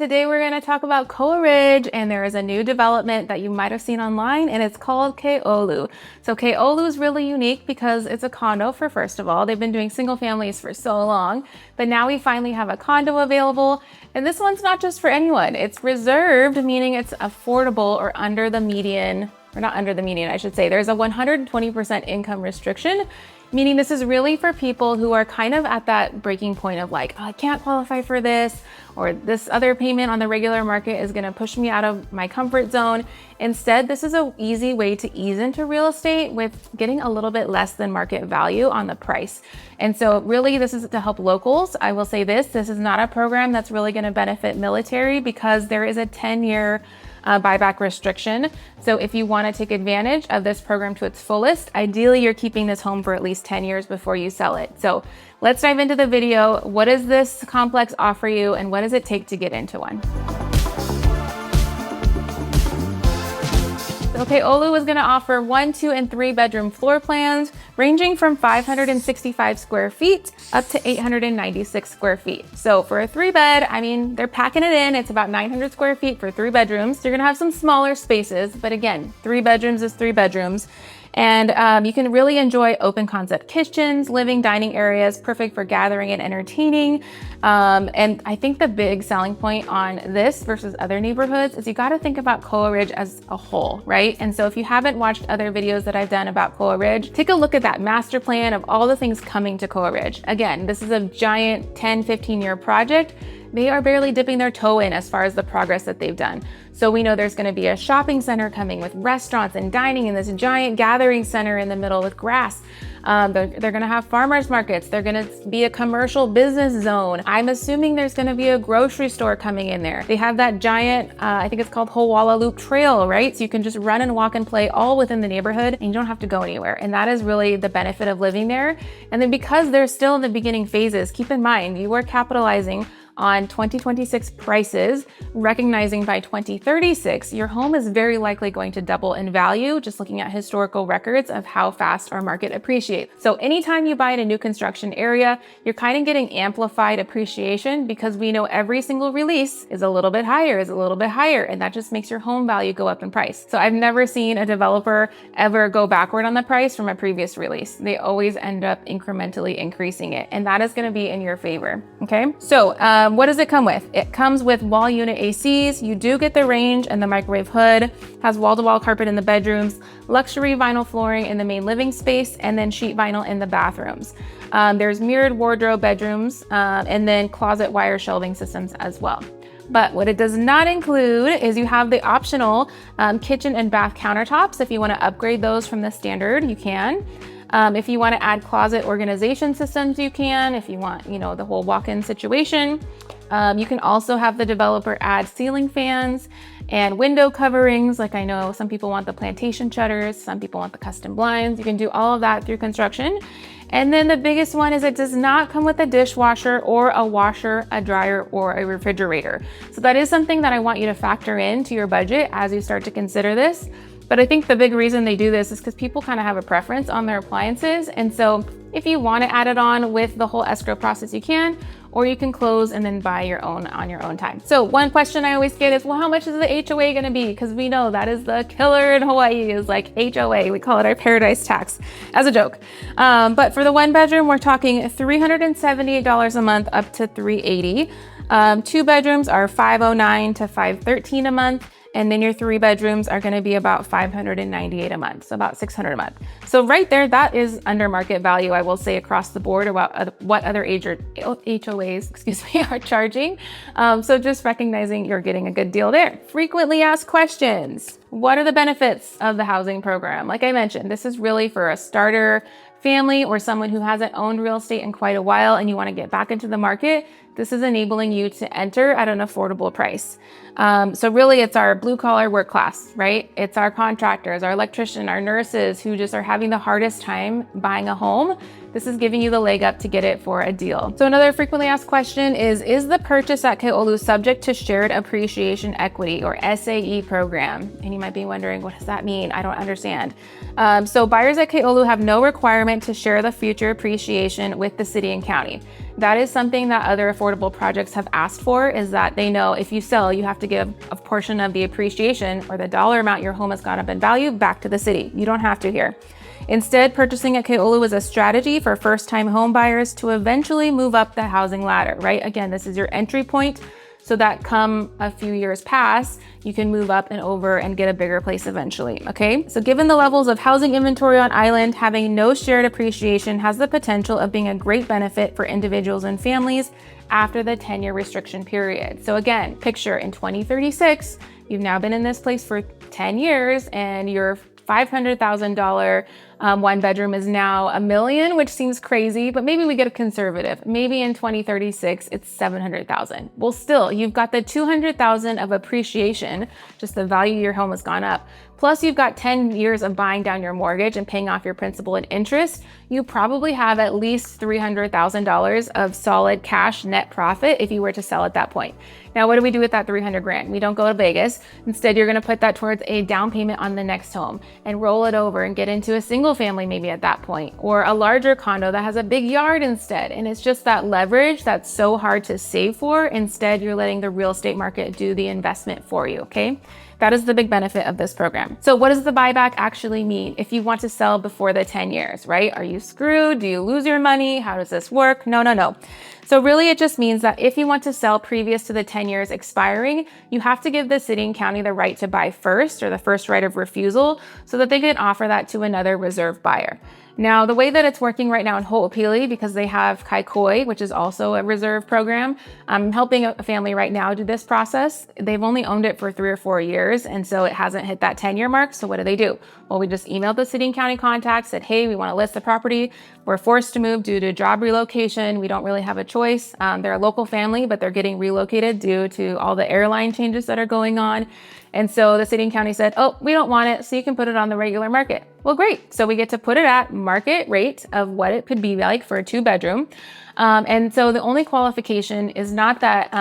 Today we're going to talk about Koa Ridge, and there is a new development that you might have seen online, and it's called Keʻolu. So Keʻolu is really unique because it's a condo first of all. They've been doing single families for so long, but now we finally have a condo available. And this one's not just for anyone. It's reserved, meaning it's affordable or under the median, or not under the median, I should say. There's a 120% income restriction, meaning this is really for people who are kind of at that breaking point of like, oh, I can't qualify for this, or this other payment on the regular market is gonna push me out of my comfort zone. Instead, this is an easy way to ease into real estate with getting a little bit less than market value on the price. And so really this is to help locals. I will say this is not a program that's really gonna benefit military because there is a 10-year buyback restriction. So if you want to take advantage of this program to its fullest, ideally you're keeping this home for at least 10 years before you sell it. So let's dive into the video. What does this complex offer you, and what does it take to get into one? Okay, Keʻolu is going to offer 1, 2, and 3 bedroom floor plans ranging from 565 square feet up to 896 square feet. So for a 3-bed, I mean, they're packing it in. It's about 900 square feet for 3 bedrooms. You're going to have some smaller spaces, but again, 3 bedrooms is 3 bedrooms. And you can really enjoy open concept kitchens, living, dining areas, perfect for gathering and entertaining. And I think the big selling point on this versus other neighborhoods is you got to think about Koa Ridge as a whole, right? And so if you haven't watched other videos that I've done about Koa Ridge, take a look at that master plan of all the things coming to Koa Ridge. Again, this is a giant 10, 15-year project. They are barely dipping their toe in as far as the progress that they've done. So we know there's going to be a shopping center coming with restaurants and dining in this giant gathering center in the middle with grass. They're going to have farmers markets. They're going to be a commercial business zone. I'm assuming there's going to be a grocery store coming in there. They have that giant, I think it's called Hawala Loop Trail, right? So you can just run and walk and play all within the neighborhood and you don't have to go anywhere. And that is really the benefit of living there. And then because they're still in the beginning phases, keep in mind, you are capitalizing on 2026 prices, recognizing by 2036, your home is very likely going to double in value, just looking at historical records of how fast our market appreciates. So anytime you buy in a new construction area, you're kind of getting amplified appreciation because we know every single release is a little bit higher, and that just makes your home value go up in price. So I've never seen a developer ever go backward on the price from a previous release. They always end up incrementally increasing it, and that is going to be in your favor, okay? So, what does it come with? It comes with wall unit ACs. You do get the range and the microwave hood, has wall-to-wall carpet in the bedrooms, luxury vinyl flooring in the main living space, and then sheet vinyl in the bathrooms. There's mirrored wardrobe bedrooms, and then closet wire shelving systems as well. But what it does not include is you have the optional kitchen and bath countertops. If you want to upgrade those from the standard, you can. If you want to add closet organization systems, you can. If you want, the whole walk-in situation, you can also have the developer add ceiling fans and window coverings. Like I know some people want the plantation shutters, some people want the custom blinds. You can do all of that through construction. And then the biggest one is it does not come with a dishwasher or a washer, a dryer, or a refrigerator. So that is something that I want you to factor into your budget as you start to consider this. But I think the big reason they do this is because people kind of have a preference on their appliances. And so if you want to add it on with the whole escrow process, you can, or you can close and then buy your own on your own time. So one question I always get is, well, how much is the HOA going to be? Because we know that is the killer in Hawaii is like HOA. We call it our paradise tax as a joke. But for the 1 bedroom, we're talking $378 a month up to $380. 2 bedrooms are $509 to $513 a month. And then your 3 bedrooms are going to be about $598 a month, so about $600 a month. So right there, that is under market value, I will say, across the board, or what other HOAs, are charging. So just recognizing you're getting a good deal there. Frequently asked questions. What are the benefits of the housing program? Like I mentioned, this is really for a starter family or someone who hasn't owned real estate in quite a while and you want to get back into the market. This is enabling you to enter at an affordable price. So really it's our blue collar work class, right? It's our contractors, our electrician, our nurses who just are having the hardest time buying a home. This is giving you the leg up to get it for a deal. So another frequently asked question is the purchase at Keʻolu subject to shared appreciation equity or SAE program? And you might be wondering, what does that mean? I don't understand. So buyers at Keʻolu have no requirement to share the future appreciation with the city and county. That is something that other affordable projects have asked for, is that they know if you sell, you have to give a portion of the appreciation or the dollar amount your home has gone up in value back to the city. You don't have to here. Instead, purchasing at Keʻolu is a strategy for first-time home buyers to eventually move up the housing ladder, right? Again, this is your entry point, so that come a few years past, you can move up and over and get a bigger place eventually, okay? So given the levels of housing inventory on island, having no shared appreciation has the potential of being a great benefit for individuals and families after the 10-year restriction period. So again, picture in 2036, you've now been in this place for 10 years and your $500,000 one bedroom is now $1 million, which seems crazy, but maybe we get a conservative. Maybe in 2036, it's 700,000. Well, still, you've got the 200,000 of appreciation, just the value of your home has gone up. Plus you've got 10 years of buying down your mortgage and paying off your principal and interest. You probably have at least $300,000 of solid cash net profit if you were to sell at that point. Now, what do we do with that 300 grand? We don't go to Vegas. Instead, you're gonna put that towards a down payment on the next home and roll it over and get into a single family maybe at that point, or a larger condo that has a big yard instead. And it's just that leverage that's so hard to save for. Instead, you're letting the real estate market do the investment for you, okay? That is the big benefit of this program. So what does the buyback actually mean if you want to sell before the 10 years, right? Are you screwed? Do you lose your money? How does this work? No. So really it just means that if you want to sell previous to the 10 years expiring, you have to give the city and county the right to buy first, or the first right of refusal, so that they can offer that to another reserve buyer. Now, the way that it's working right now in Ho'opili, because they have Kaikoi, which is also a reserve program, I'm helping a family right now do this process. They've only owned it for 3 or 4 years, and so it hasn't hit that 10-year mark. So what do? Well, we just emailed the city and county contacts, said, hey, we want to list the property. We're forced to move due to job relocation. We don't really have a choice. They're a local family, but they're getting relocated due to all the airline changes that are going on. And so the city and county said, oh, we don't want it, so you can put it on the regular market. Well, great. So we get to put it at market rate of what it could be like for a 2-bedroom. And so the only qualification is not that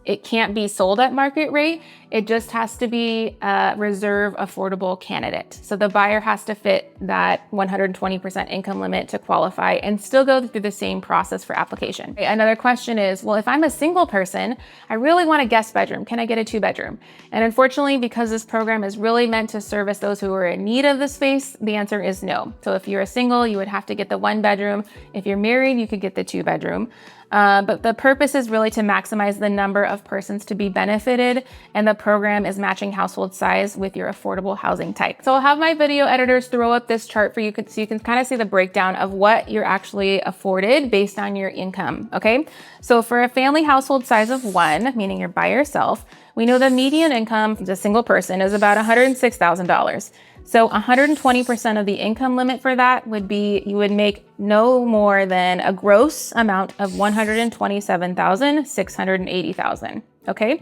it can't be sold at market rate. It just has to be a reserve affordable candidate. So the buyer has to fit that 120% income limit to qualify and still go through the same process for application. Another question is, well, if I'm a single person, I really want a guest bedroom. Can I get a 2-bedroom? And unfortunately, because this program is really meant to service those who are in need of the space, the answer is no. So if you're a single, you would have to get the 1-bedroom. If you're married, you could get the 2-bedroom. But the purpose is really to maximize the number of persons to be benefited, and the program is matching household size with your affordable housing type. So I'll have my video editors throw up this chart for you so you can kind of see the breakdown of what you're actually afforded based on your income, okay? So for a family household size of 1, meaning you're by yourself, we know the median income as a single person is about $106,000. So 120% of the income limit for that would be, you would make no more than a gross amount of $127,680, okay?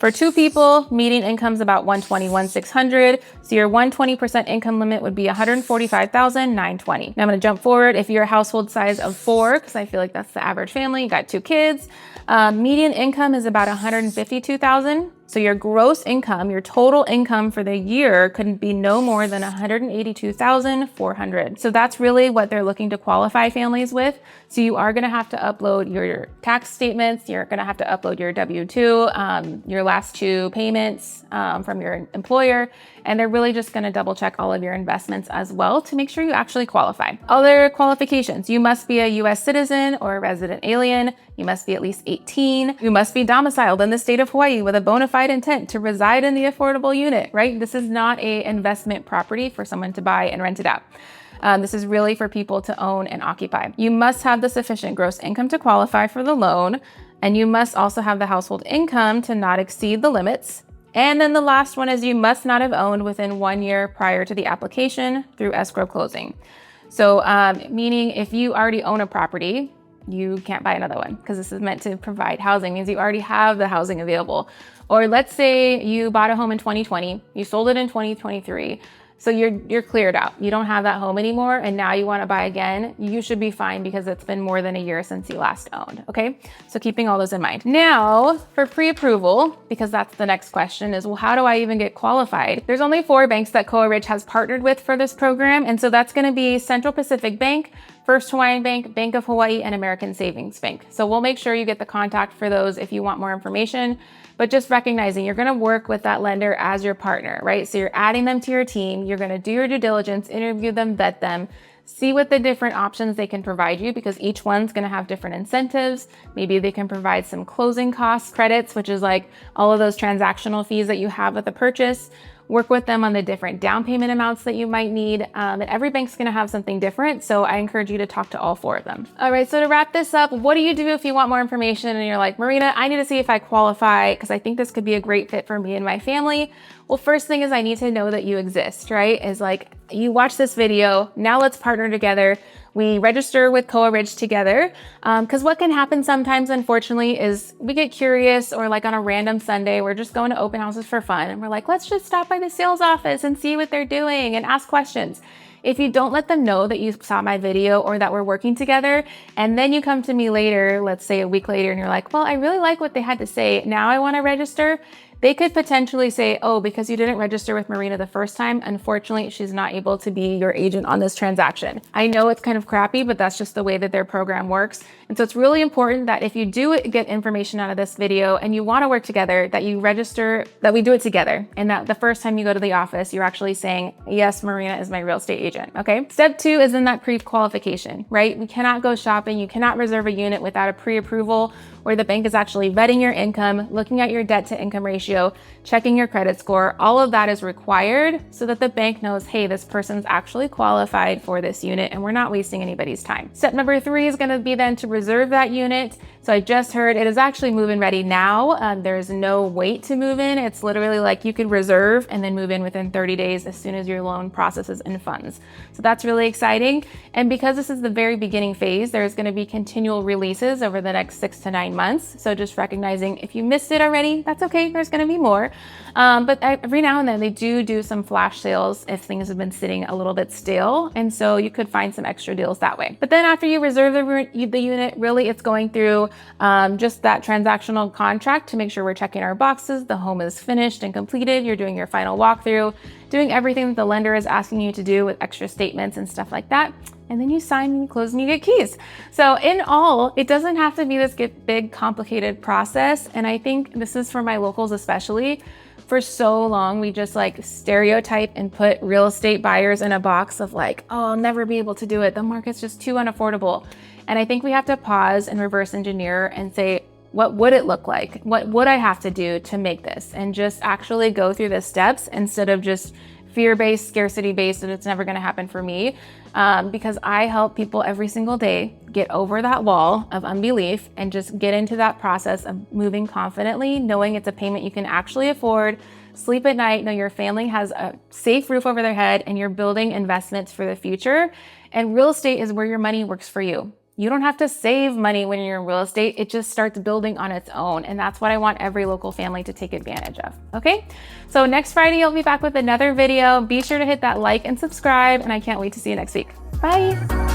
For 2 people, median income is about $121,600. So your 120% income limit would be $145,920. Now I'm gonna jump forward. If you're a household size of 4, because I feel like that's the average family, you got 2 kids, median income is about $152,000. So your gross income, your total income for the year could be no more than $182,400. So that's really what they're looking to qualify families with. So you are gonna have to upload your tax statements, you're gonna have to upload your W-2, your last 2 payments from your employer, and they're really just gonna double check all of your investments as well to make sure you actually qualify. Other qualifications: you must be a US citizen or a resident alien, you must be at least 18, you must be domiciled in the state of Hawaii with a bona fide intent to reside in the affordable unit, right? This is not an investment property for someone to buy and rent it out. This is really for people to own and occupy. You must have the sufficient gross income to qualify for the loan, and you must also have the household income to not exceed the limits. And then the last one is you must not have owned within 1 year prior to the application through escrow closing. So meaning if you already own a property, you can't buy another one, because this is meant to provide housing, means you already have the housing available. Or let's say you bought a home in 2020, you sold it in 2023, so you're cleared out. You don't have that home anymore, and now you want to buy again. You should be fine because it's been more than a year since you last owned, okay? So keeping all those in mind. Now for pre-approval, because that's the next question, is, well, how do I even get qualified? There's only 4 banks that Koa Ridge has partnered with for this program, and so that's going to be Central Pacific Bank, First Hawaiian Bank, Bank of Hawaii, and American Savings Bank. So we'll make sure you get the contact for those if you want more information. But just recognizing you're gonna work with that lender as your partner, right? So you're adding them to your team, you're gonna do your due diligence, interview them, vet them, see what the different options they can provide you, because each one's gonna have different incentives. Maybe they can provide some closing cost credits, which is like all of those transactional fees that you have with the purchase. Work with them on the different down payment amounts that you might need. And every bank's gonna have something different. So I encourage you to talk to all 4 of them. All right, so to wrap this up, what do you do if you want more information and you're like, Marina, I need to see if I qualify because I think this could be a great fit for me and my family? Well, first thing is I need to know that you exist, right? Is like, you watch this video, now let's partner together. We register with Koa Ridge together, because what can happen sometimes, unfortunately, is we get curious, or like on a random Sunday, we're just going to open houses for fun. And we're like, let's just stop by the sales office and see what they're doing and ask questions. If you don't let them know that you saw my video or that we're working together, and then you come to me later, let's say a week later, and you're like, well, I really like what they had to say. Now I want to register. They could potentially say, oh, because you didn't register with Marina the first time, unfortunately, she's not able to be your agent on this transaction. I know it's kind of crappy, but that's just the way that their program works. And so it's really important that if you do get information out of this video and you want to work together, that you register, that we do it together. And that the first time you go to the office, you're actually saying, yes, Marina is my real estate agent, okay? Step 2 is in that pre-qualification, right? We cannot go shopping. You cannot reserve a unit without a pre-approval where the bank is actually vetting your income, looking at your debt to income ratio, checking your credit score. All of that is required so that the bank knows, hey, this person's actually qualified for this unit and we're not wasting anybody's time. Step number 3 is gonna be then to reserve that unit. So I just heard it is actually move-in ready now. There's no wait to move in. It's literally like you could reserve and then move in within 30 days as soon as your loan processes and funds. So that's really exciting. And because this is the very beginning phase, there's gonna be continual releases over the next 6 to 9 months. So just recognizing if you missed it already, that's okay, there's gonna be more. But every now and then they do some flash sales if things have been sitting a little bit stale. And so you could find some extra deals that way. But then after you reserve the unit, really it's going through just that transactional contract to make sure we're checking our boxes, the home is finished and completed, you're doing your final walkthrough, doing everything that the lender is asking you to do with extra statements and stuff like that. And then you sign and you close and you get keys. So in all, it doesn't have to be this big, complicated process. And I think this is for my locals especially. For so long, we just like stereotype and put real estate buyers in a box of like, oh, I'll never be able to do it. The market's just too unaffordable. And I think we have to pause and reverse engineer and say, what would it look like? What would I have to do to make this? And just actually go through the steps instead of just fear-based, scarcity-based, and it's never gonna happen for me. Because I help people every single day get over that wall of unbelief and just get into that process of moving confidently, knowing it's a payment you can actually afford, sleep at night, know your family has a safe roof over their head, and you're building investments for the future. And real estate is where your money works for you. You don't have to save money when you're in real estate. It just starts building on its own. And that's what I want every local family to take advantage of. Okay. So next Friday, I'll be back with another video. Be sure to hit that like and subscribe. And I can't wait to see you next week. Bye.